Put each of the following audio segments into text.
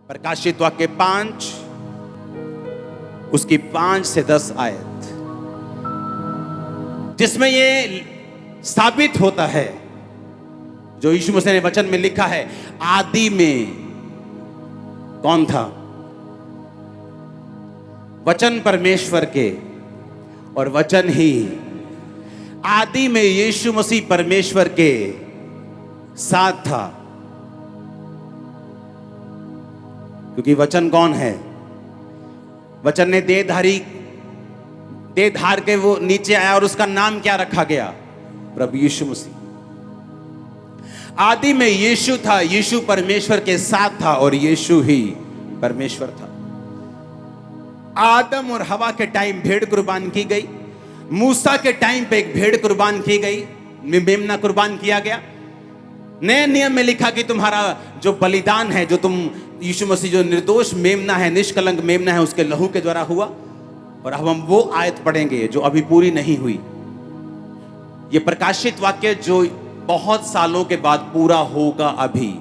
प्रकाशित वाक्य 5 उसकी 5 से 10 आयत, जिसमें ये साबित होता है जो यीशु मसीह ने वचन में लिखा है। आदि में कौन था? वचन परमेश्वर के, और वचन ही आदि में यीशु मसीह परमेश्वर के साथ था। क्योंकि वचन कौन है? वचन ने देह धार के वो नीचे आया, और उसका नाम क्या रखा गया? प्रभु यीशु मसीह। आदि में यीशु था, यीशु परमेश्वर के साथ था, और यीशु ही परमेश्वर था। आदम और हवा के टाइम भेड़ कुर्बान की गई, मूसा के टाइम पे एक भेड़ कुर्बान की गई, मेमना कुर्बान किया गया। नए नियम में लिखा कि तुम्हारा जो बलिदान है, जो तुम यीशु मसीह जो निर्दोष मेमना है, निष्कलंक मेमना है, उसके लहू के द्वारा हुआ। और अब हम वो आयत पढ़ेंगे जो अभी पूरी नहीं हुई। ये प्रकाशित वाक्य जो बहुत सालों के बाद पूरा होगा। अभी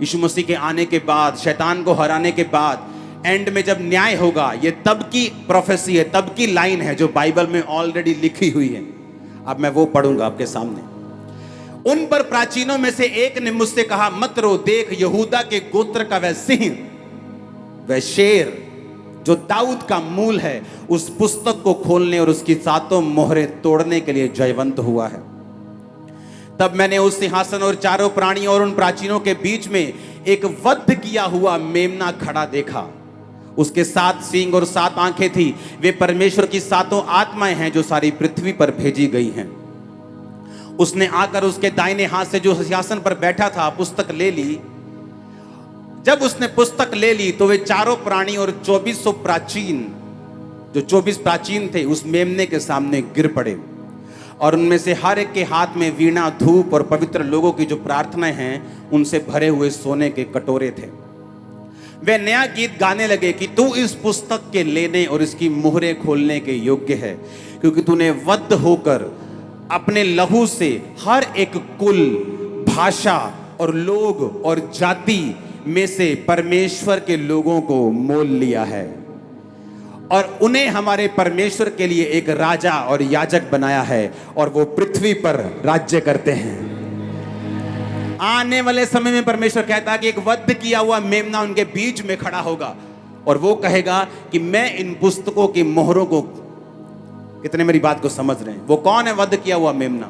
यीशु मसीह के आने के बाद, शैतान को हराने के बाद, एंड में जब न्याय होगा, ये तब की प्रोफेसी है, तब की लाइन है जो बाइबल में ऑलरेडी लिखी हुई है। अब मैं वो पढ़ूंगा आपके सामने। उन पर प्राचीनों में से एक ने मुझसे कहा, मत रो, देख यहूदा के गोत्र का वह सिंह, वह शेर जो दाऊद का मूल है, उस पुस्तक को खोलने और उसकी 7 मोहरें तोड़ने के लिए जयवंत हुआ है। तब मैंने उस सिंहासन और चारों प्राणियों और उन प्राचीनों के बीच में एक वध किया हुआ मेमना खड़ा देखा। उसके 7 सींग और 7 आंखें थी। वे परमेश्वर की 7 आत्माएं हैं जो सारी पृथ्वी पर भेजी गई हैं। उसने आकर उसके दाहिने हाथ से जो सिंहासन पर बैठा था पुस्तक ले ली। जब उसने पुस्तक ले ली तो वे चारों प्राणी और 2400 प्राचीन, जो 24 प्राचीन थे, उस मेमने के सामने गिर पड़े। और उनमें से हर एक के हाथ में वीणा, धूप और पवित्र लोगों की जो प्रार्थनाएं हैं उनसे भरे हुए सोने के कटोरे थे। वे नया गीत गाने लगे कि तू इस पुस्तक के लेने और इसकी मुहरें खोलने के योग्य है, क्योंकि तूने वध होकर अपने लहू से हर एक कुल, भाषा और लोग और जाति में से परमेश्वर के लोगों को मोल लिया है, और उन्हें हमारे परमेश्वर के लिए एक राजा और याजक बनाया है, और वो पृथ्वी पर राज्य करते हैं। आने वाले समय में परमेश्वर कहता है कि एक वध किया हुआ मेमना उनके बीच में खड़ा होगा, और वो कहेगा कि मैं इन पुस्तकों की मोहरों को, कितने मेरी बात को समझ रहे हैं? वो कौन है वध किया हुआ मेमना?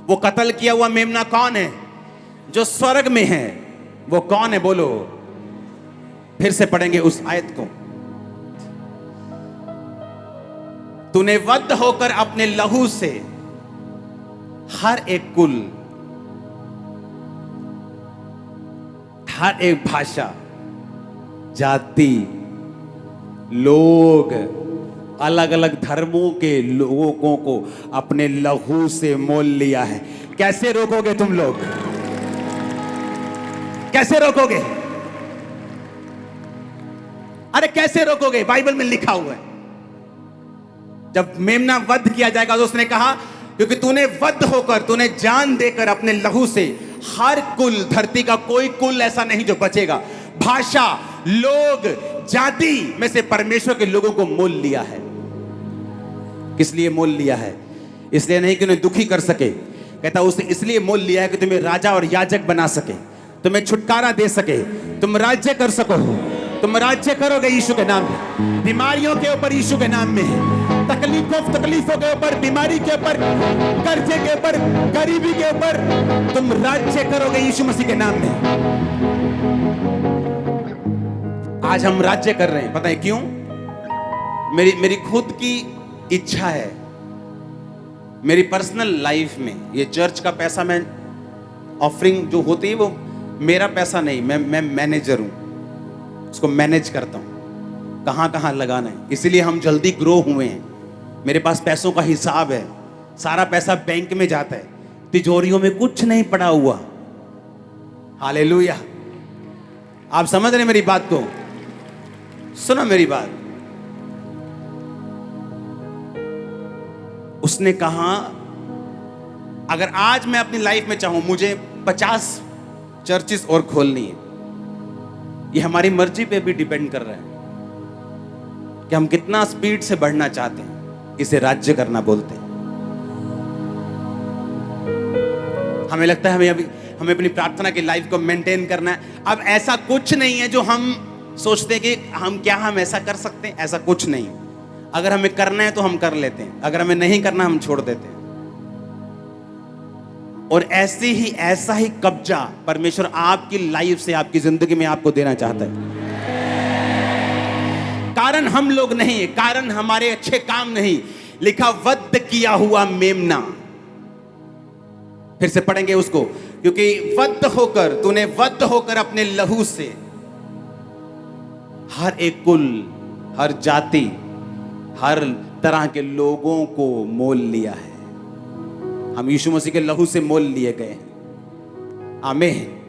वो कत्ल किया हुआ मेमना कौन है? जो स्वर्ग में है। वो कौन है? बोलो। फिर से पढ़ेंगे उस आयत को। तूने वध होकर अपने लहू से हर एक कुल, हर एक भाषा, जाति, लोग, अलग अलग धर्मों के लोगों को अपने लहू से मोल लिया है। कैसे रोकोगे तुम लोग? कैसे रोकोगे? अरे कैसे रोकोगे? बाइबल में लिखा हुआ है। जब मेमना वध किया जाएगा तो उसने कहा, क्योंकि तूने वध होकर, तूने जान देकर अपने लहू से हर कुल, धरती का कोई कुल ऐसा नहीं जो बचेगा, भाषा, लोग, जाति में से परमेश्वर के लोगों को मोल लिया है। किस लिए मोल लिया है? इसलिए नहीं कि उन्हें दुखी कर सके। कहता उसने इसलिए मोल लिया है कि तुम्हें राजा और याजक बना सके, तुम्हें छुटकारा दे सके, तुम राज्य कर सको। तुम राज्य करोगे यीशु के नाम में। बीमारियों के ऊपर यीशु के नाम में, तकलीफों के ऊपर, बीमारी के ऊपर, कर्जे के ऊपर, गरीबी के ऊपर तुम राज्य करोगे यीशु मसीह के नाम में। आज हम राज्य कर रहे हैं। पता है क्यों? मेरी खुद की इच्छा है, मेरी पर्सनल लाइफ में ये चर्च का पैसा, मैं ऑफरिंग जो होती है वो मेरा पैसा नहीं, मैं मैनेजर हूं, उसको मैनेज करता हूं, कहां कहां लगाना है। इसीलिए हम जल्दी ग्रो हुए हैं। मेरे पास पैसों का हिसाब है, सारा पैसा बैंक में जाता है, तिजोरियों में कुछ नहीं पड़ा हुआ। हालेलुया। आप समझ रहे मेरी बात को? सुनो मेरी बात। उसने कहा, अगर आज मैं अपनी लाइफ में चाहूं, मुझे 50 चर्चेस और खोलनी है, ये हमारी मर्जी पे भी डिपेंड कर रहा है कि हम कितना स्पीड से बढ़ना चाहते हैं। इसे राज्य करना बोलते हैं। हमें लगता है हमें अपनी प्रार्थना की लाइफ को मेंटेन करना है। अब ऐसा कुछ नहीं है जो हम सोचते हैं कि हम ऐसा कर सकते हैं, ऐसा कुछ नहीं। अगर हमें करना है तो हम कर लेते हैं, अगर हमें नहीं करना हम छोड़ देते हैं। और ऐसा ही कब्जा परमेश्वर आपकी लाइफ से, आपकी जिंदगी में आपको देना चाहता है। कारण हम लोग नहीं है, कारण हमारे अच्छे काम नहीं। लिखा वध किया हुआ मेमना। फिर से पढ़ेंगे उसको, क्योंकि तूने वध होकर अपने लहू से हर एक कुल, हर जाति, हर तरह के लोगों को मोल लिया है। हम यीशु मसीह के लहू से मोल लिए गए हैं। आमीन।